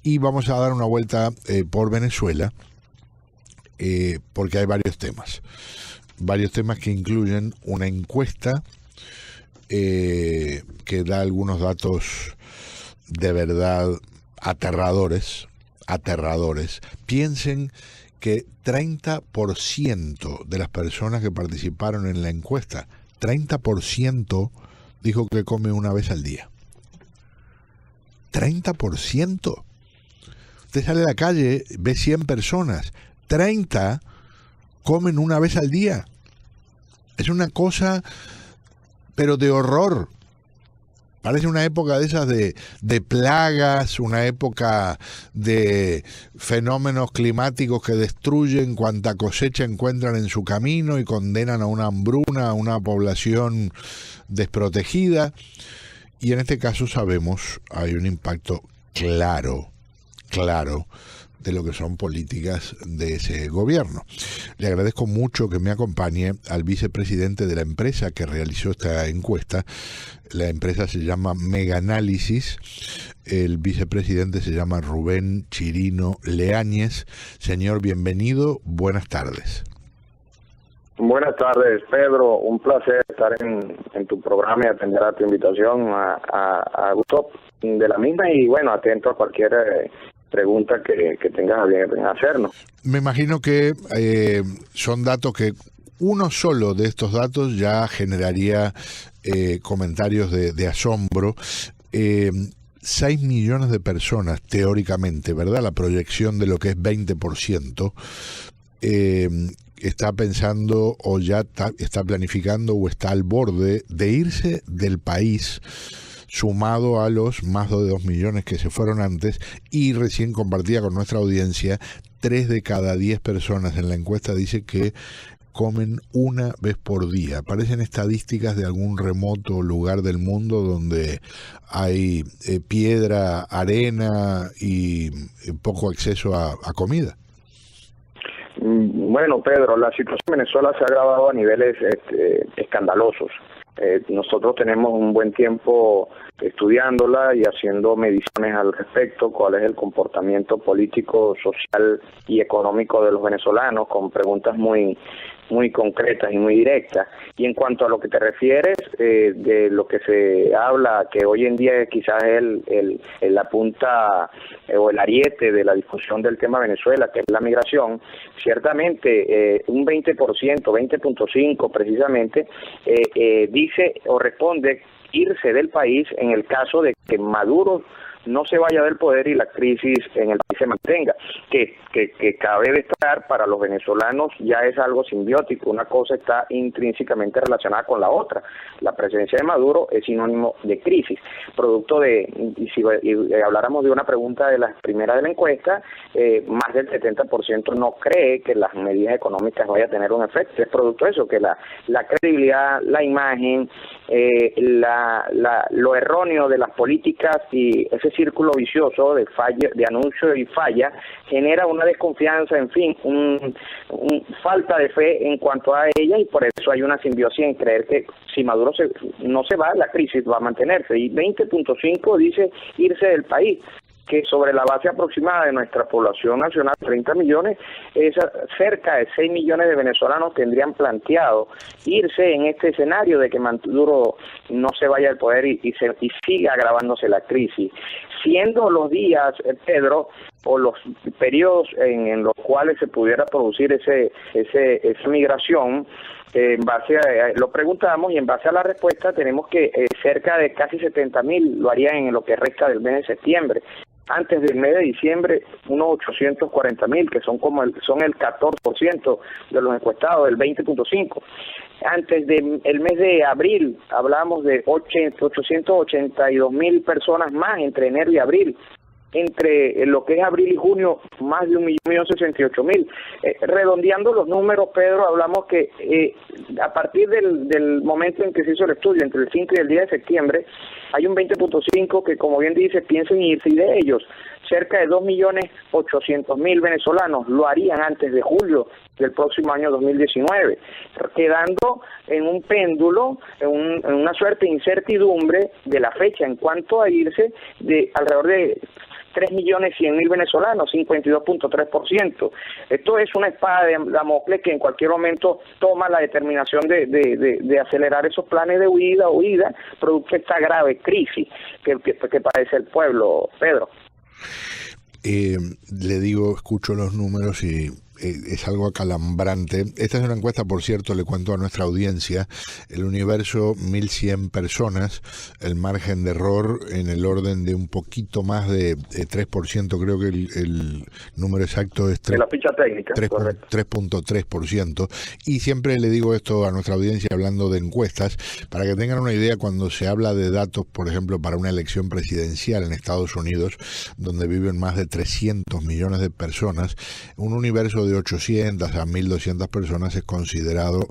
y vamos a dar una vuelta por Venezuela, porque hay varios temas que incluyen una encuesta que da algunos datos de verdad aterradores. Piensen que 30% de las personas que participaron en la encuesta, 30% dijo que come una vez al día. 30%. Usted sale a la calle, ve 100 personas, 30 comen una vez al día. Es una cosa, pero de horror. Parece una época de esas de plagas, una época de fenómenos climáticos que destruyen cuanta cosecha encuentran en su camino y condenan a una hambruna, a una población desprotegida. Y en este caso sabemos, hay un impacto claro de lo que son políticas de ese gobierno. Le agradezco mucho que me acompañe al vicepresidente de la empresa que realizó esta encuesta. La empresa se llama Megaanálisis. El vicepresidente se llama Rubén Chirino Leáñez. Señor, bienvenido. Buenas tardes. Buenas tardes, Pedro. Un placer estar en tu programa y atender a tu invitación a gusto de la misma y, bueno, atento a cualquier pregunta que tengas a bien hacernos. Me imagino que son datos que uno solo de estos datos ya generaría comentarios de asombro. 6 millones de personas, teóricamente, ¿verdad? La proyección de lo que es 20%, está pensando o ya está planificando o está al borde de irse del país, sumado a los más de 2 millones que se fueron antes. Y recién compartía con nuestra audiencia, 3 de cada 10 personas en la encuesta dice que comen una vez por día. Parecen estadísticas de algún remoto lugar del mundo donde hay piedra, arena y poco acceso a comida. Bueno, Pedro, la situación en Venezuela se ha agravado a niveles escandalosos. Nosotros tenemos un buen tiempo estudiándola y haciendo mediciones al respecto, cuál es el comportamiento político, social y económico de los venezolanos, con preguntas muy concretas y muy directas. Y en cuanto a lo que te refieres, de lo que se habla, que hoy en día quizás es la punta o el ariete de la discusión del tema Venezuela, que es la migración, ciertamente un 20%, 20.5% precisamente, dice o responde irse del país en el caso de que Maduro no se vaya del poder y la crisis en el país se mantenga, que cabe destacar, para los venezolanos ya es algo simbiótico, una cosa está intrínsecamente relacionada con la otra. La presencia de Maduro es sinónimo de crisis, producto de, y si habláramos de una pregunta de las primeras de la encuesta, más del 70% no cree que las medidas económicas vayan a tener un efecto. Es producto de eso, que la credibilidad, la imagen, lo erróneo de las políticas y ese círculo vicioso de falla, de anuncio y falla, genera una desconfianza, en fin, falta de fe en cuanto a ella, y por eso hay una simbiosis en creer que si Maduro no se va, la crisis va a mantenerse. Y 20.5 dice irse del país, que sobre la base aproximada de nuestra población nacional, 30 millones, cerca de 6 millones de venezolanos tendrían planteado irse en este escenario de que Maduro no se vaya al poder y siga agravándose la crisis. Siendo los días, Pedro, o los periodos en los cuales se pudiera producir esa migración, en base lo preguntamos y en base a la respuesta tenemos que cerca de casi 70.000 lo harían en lo que resta del mes de septiembre. Antes del mes de diciembre, unos 840.000, que son el 14% de los encuestados, del 20.5%. Antes del mes de abril, hablamos de 882.000 personas más entre enero y abril. Entre lo que es abril y junio, más de 1.068.000. Redondeando los números, Pedro, hablamos que a partir del momento en que se hizo el estudio, entre el 5 y el 10 de septiembre, hay un 20.5 que, como bien dice, piensan irse, y de ellos, cerca de 2.800.000 venezolanos lo harían antes de julio del próximo año 2019, quedando en un péndulo, en una suerte de incertidumbre de la fecha en cuanto a irse, de alrededor de 3.100.000 venezolanos, 52.3%. Esto es una espada de Damocles que en cualquier momento toma la determinación de acelerar esos planes de huida, producto de esta grave crisis que padece el pueblo, Pedro. Le digo, escucho los números y es algo acalambrante. Esta es una encuesta, por cierto, le cuento a nuestra audiencia. El universo, 1.100 personas, el margen de error en el orden de un poquito más de 3%, creo que el número exacto es 3.3%. Y siempre le digo esto a nuestra audiencia hablando de encuestas, para que tengan una idea cuando se habla de datos, por ejemplo, para una elección presidencial en Estados Unidos, donde viven más de 300 millones de personas, un universo de 800 a 1.200 personas es considerado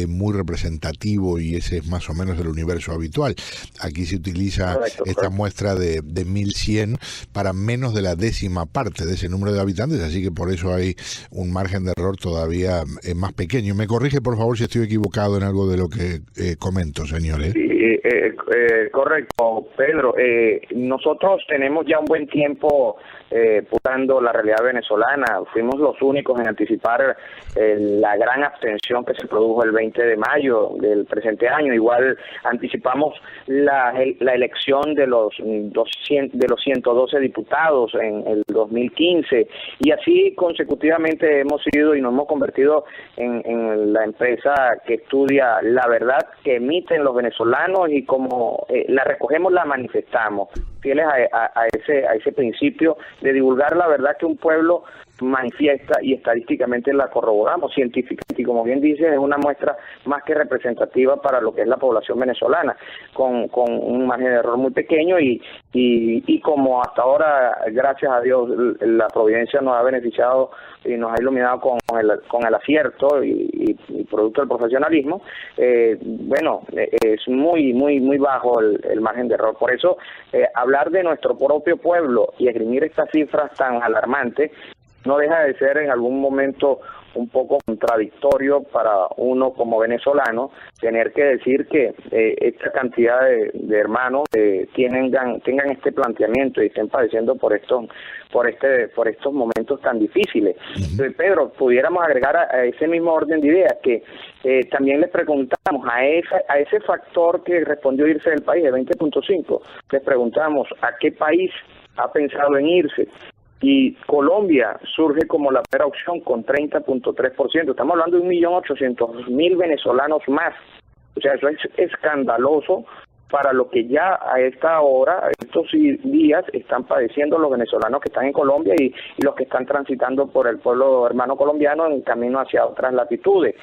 muy representativo, y ese es más o menos el universo habitual. Aquí se utiliza esta muestra de 1.100 para menos de la décima parte de ese número de habitantes, así que por eso hay un margen de error todavía más pequeño. Me corrige, por favor, si estoy equivocado en algo de lo que comento, señores. Sí, correcto, Pedro. Nosotros tenemos ya un buen tiempo putando la realidad venezolana. Fuimos los únicos en anticipar la gran abstención que se produjo el 20 de mayo del presente año. Igual anticipamos la elección de los 112 diputados en el 2015, y así consecutivamente hemos ido y nos hemos convertido en la empresa que estudia la verdad que emiten los venezolanos, y como la recogemos, la manifestamos, fieles a ese principio de divulgar la verdad que un pueblo manifiesta, y estadísticamente la corroboramos científicamente, y como bien dices, es una muestra más que representativa para lo que es la población venezolana, con un margen de error muy pequeño, y como hasta ahora, gracias a Dios, la providencia nos ha beneficiado y nos ha iluminado con el acierto y producto del profesionalismo. Bueno, es muy bajo el margen de error. Por eso hablar de nuestro propio pueblo y esgrimir estas cifras tan alarmantes no deja de ser en algún momento un poco contradictorio para uno como venezolano, tener que decir que esta cantidad de hermanos tengan este planteamiento y estén padeciendo por estos momentos tan difíciles. Entonces, Pedro, pudiéramos agregar a ese mismo orden de ideas que también les preguntamos a ese factor que respondió irse del país, de 20.5, les preguntamos a qué país ha pensado en irse. Y Colombia surge como la primera opción con 30.3%. Estamos hablando de 1.800.000 venezolanos más. O sea, eso es escandaloso para lo que ya a esta hora, estos días, están padeciendo los venezolanos que están en Colombia y los que están transitando por el pueblo hermano colombiano en camino hacia otras latitudes.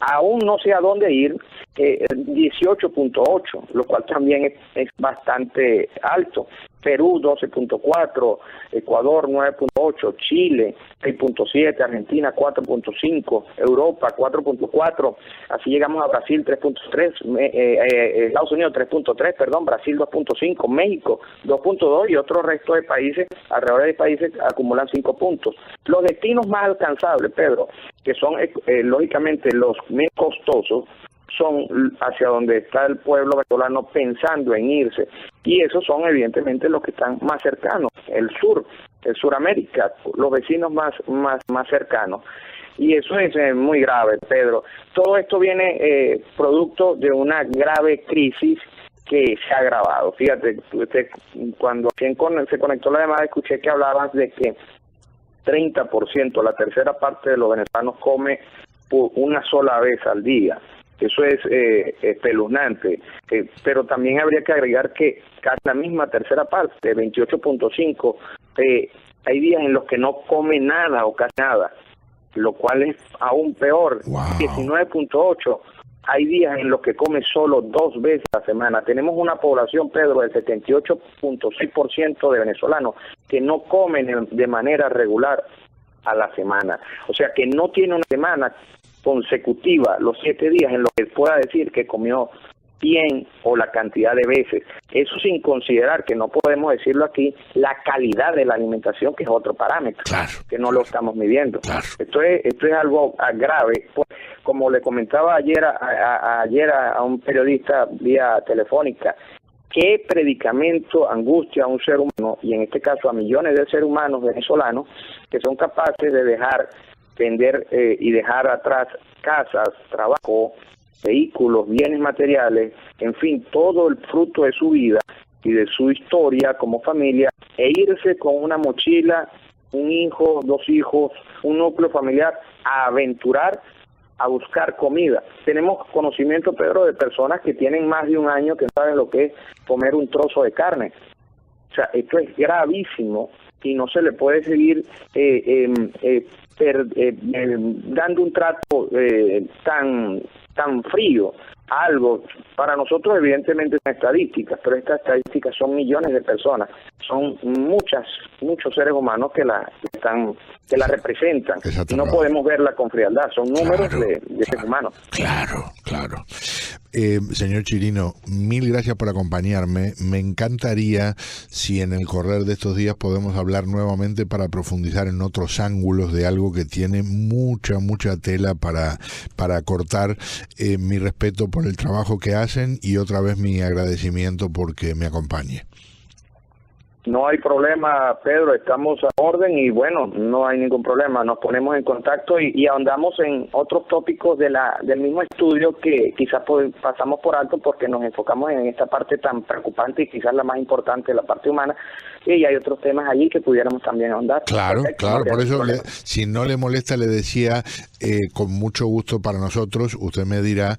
Aún no sé a dónde ir, 18.8, lo cual también es bastante alto. Perú 12.4, Ecuador 9.8, Chile 6.7, Argentina 4.5, Europa 4.4, así llegamos a Brasil 3.3, Estados Unidos 3.3, perdón, Brasil 2.5, México 2.2 y otro resto de países, alrededor de países acumulan 5 puntos. Los destinos más alcanzables, Pedro, que son lógicamente los menos costosos, son hacia donde está el pueblo venezolano pensando en irse, y esos son evidentemente los que están más cercanos, el Suramérica, los vecinos más cercanos, y eso es muy grave, Pedro. Todo esto viene producto de una grave crisis que se ha agravado. Fíjate, cuando se conectó la llamada, escuché que hablabas de que 30%, la tercera parte de los venezolanos come una sola vez al día. Eso es espeluznante, pero también habría que agregar que casi la misma tercera parte, 28.5, hay días en los que no come nada o casi nada, lo cual es aún peor. Wow. 19.8, hay días en los que come solo 2 veces a la semana. Tenemos una población, Pedro, del 78.6% de venezolanos que no comen de manera regular a la semana. O sea, que no tiene una semana consecutiva, los 7 días en los que pueda decir que comió 100 o la cantidad de veces. Eso sin considerar, que no podemos decirlo aquí, la calidad de la alimentación, que es otro parámetro, que no lo estamos midiendo. Esto es algo grave. Pues, como le comentaba ayer a un periodista vía telefónica, qué predicamento angustia a un ser humano, y en este caso a millones de seres humanos venezolanos, que son capaces de vender y dejar atrás casas, trabajo, vehículos, bienes materiales, en fin, todo el fruto de su vida y de su historia como familia, e irse con una mochila, un hijo, 2 hijos, un núcleo familiar, a aventurar, a buscar comida. Tenemos conocimiento, Pedro, de personas que tienen más de 1 año que no saben lo que es comer un trozo de carne. O sea, esto es gravísimo y no se le puede seguir dando un trato tan frío a algo. Para nosotros evidentemente son estadísticas, pero estas estadísticas son millones de personas, son muchos seres humanos que la representan, y no podemos verla con frialdad, son números de seres humanos. Claro. Señor Chirino, mil gracias por acompañarme. Me encantaría si en el correr de estos días podemos hablar nuevamente para profundizar en otros ángulos de algo que tiene mucha tela para cortar. Mi respeto por el trabajo que hacen y otra vez mi agradecimiento porque me acompañe. No hay problema, Pedro, estamos a orden y bueno, no hay ningún problema, nos ponemos en contacto y ahondamos en otros tópicos del mismo estudio que quizás pasamos por alto porque nos enfocamos en esta parte tan preocupante y quizás la más importante, la parte humana, y hay otros temas allí que pudiéramos también ahondar. Claro, por eso, si no le molesta, le decía, con mucho gusto para nosotros, usted me dirá,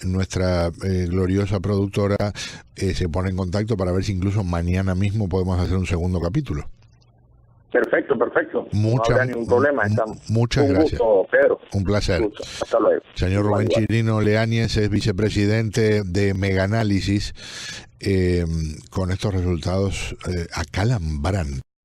nuestra gloriosa productora se pone en contacto para ver si incluso mañana mismo podemos hacer un segundo capítulo. Perfecto. No habrá ningún problema. Muchas gracias. Gusto, Pedro. Un placer. Un gusto. Hasta luego. Señor Rubén Chirino Leáñez es vicepresidente de Megaanálisis, con estos resultados acalambrantes.